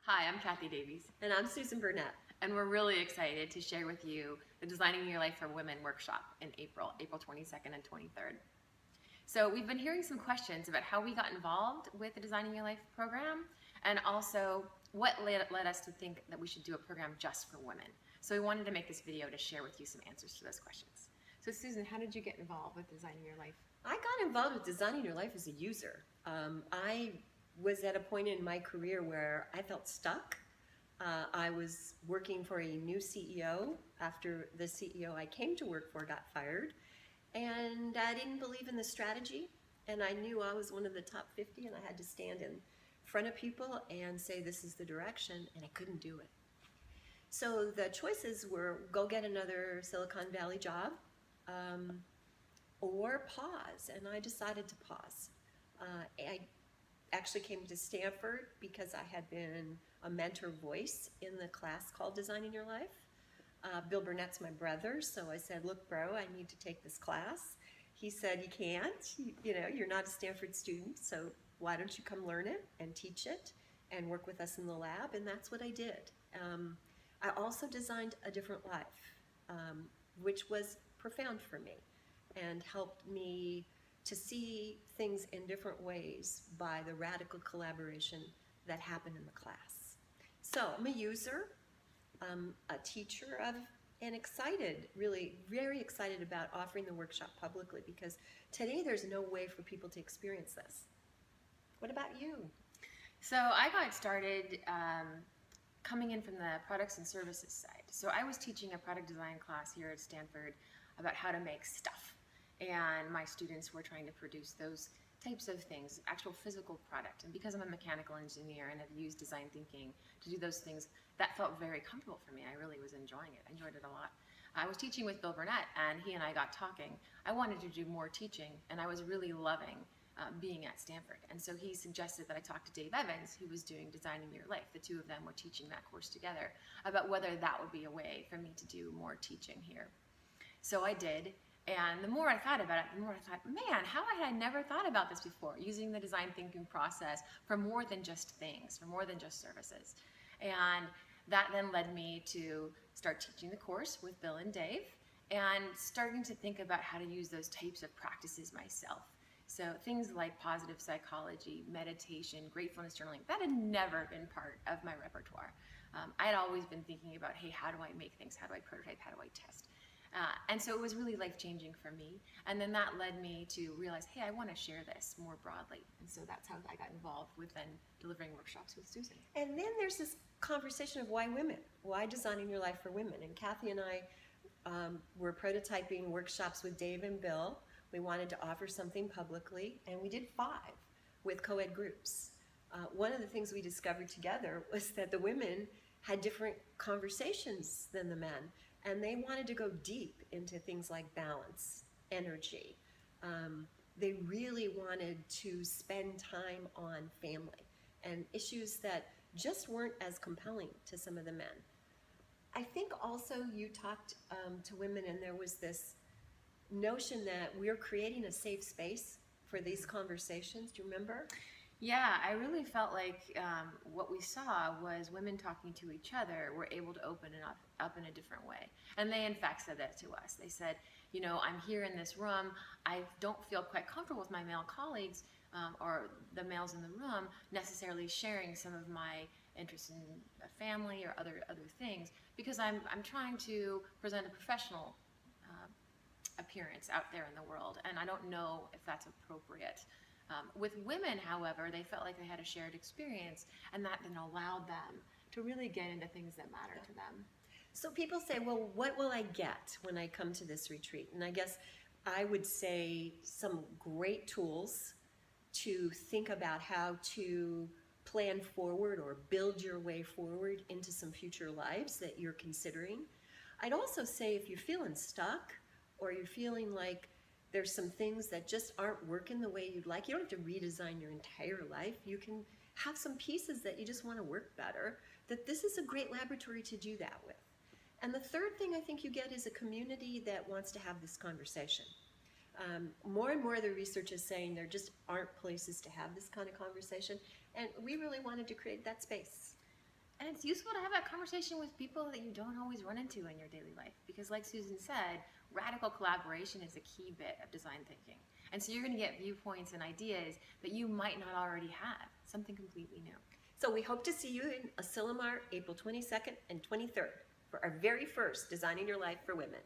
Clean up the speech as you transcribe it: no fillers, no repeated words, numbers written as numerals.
Hi, I'm Kathy Davies, And I'm Susan Burnett. and we're really excited to share with you the Designing Your Life for Women workshop in April 22nd and 23rd. So we've been hearing some questions about how we got involved with the Designing Your Life program, and also what led us to think that we should do a program just for women. So we wanted to make this video to share with you some answers to those questions. So Susan, how did you get involved with Designing Your Life? I got involved with Designing Your Life as a user. I was at a point in my career where I felt stuck. I was working for a new CEO after the CEO I came to work for got fired, and I didn't believe in the strategy, and I knew I was one of the top 50 and I had to stand in front of people and say this is the direction, and I couldn't do it. So the choices were go get another Silicon Valley job, or pause, and I decided to pause. I actually came to Stanford because I had been a mentor voice in the class called Designing Your Life. Bill Burnett's my brother, so I said, look, bro, I need to take this class. He said, you can't, you're not a Stanford student, so why don't you come learn it and teach it and work with us in the lab? And that's what I did. I also designed a different life, which was profound for me and helped me to see things in different ways by the radical collaboration that happened in the class. So I'm a user, a teacher of, and excited, really very excited about offering the workshop publicly, because today there's no way for people to experience this. What about you? So I got started coming in from the products and services side. So I was teaching a product design class here at Stanford about how to make stuff. And my students were trying to produce those types of things, actual physical product. And because I'm a mechanical engineer and have used design thinking to do those things, that felt very comfortable for me. I really was enjoying it. I enjoyed it a lot. I was teaching with Bill Burnett, and he and I got talking. I wanted to do more teaching, and I was really loving being at Stanford. And so he suggested that I talk to Dave Evans, who was doing Designing Your Life. The two of them were teaching that course together, about whether that would be a way for me to do more teaching here. So I did. And the more I thought about it, the more I thought, man, how had I never thought about this before, using the design thinking process for more than just things, for more than just services. And that then led me to start teaching the course with Bill and Dave, and starting to think about how to use those types of practices myself. So things like positive psychology, meditation, gratefulness journaling, that had never been part of my repertoire. I had always been thinking about, hey, how do I make things? How do I prototype? How do I test? And so it was really life-changing for me. And then that led me to realize, hey, I want to share this more broadly. And so that's how I got involved with then delivering workshops with Susan. And then there's this conversation of why women? Why Designing Your Life for Women? And Kathy and I were prototyping workshops with Dave and Bill. We wanted to offer something publicly, and we did 5 with co-ed groups. One of the things we discovered together was that the women had different conversations than the men, and they wanted to go deep into things like balance, energy. They really wanted to spend time on family and issues that just weren't as compelling to some of the men. I think also you talked to women, and there was this notion that we're creating a safe space for these conversations. Do you remember? Yeah, I really felt like what we saw was women talking to each other were able to open it up in a different way. And they, in fact, said that to us. They said, I'm here in this room. I don't feel quite comfortable with my male colleagues or the males in the room necessarily sharing some of my interests in family or other things, because I'm trying to present a professional appearance out there in the world, and I don't know if that's appropriate. With women, however, they felt like they had a shared experience, and that then allowed them to really get into things that matter to them. So people say, well, what will I get when I come to this retreat? And I guess I would say some great tools to think about how to plan forward or build your way forward into some future lives that you're considering. I'd also say if you're feeling stuck, or you're feeling like there's some things that just aren't working the way you'd like, you don't have to redesign your entire life. You can have some pieces that you just want to work better, that this is a great laboratory to do that with. And the third thing I think you get is a community that wants to have this conversation. More and more of the research is saying there just aren't places to have this kind of conversation, and we really wanted to create that space. And it's useful to have that conversation with people that you don't always run into in your daily life. Because like Susan said, radical collaboration is a key bit of design thinking. And so you're going to get viewpoints and ideas that you might not already have, something completely new. So we hope to see you in Asilomar April 22nd and 23rd for our very first Designing Your Life for Women.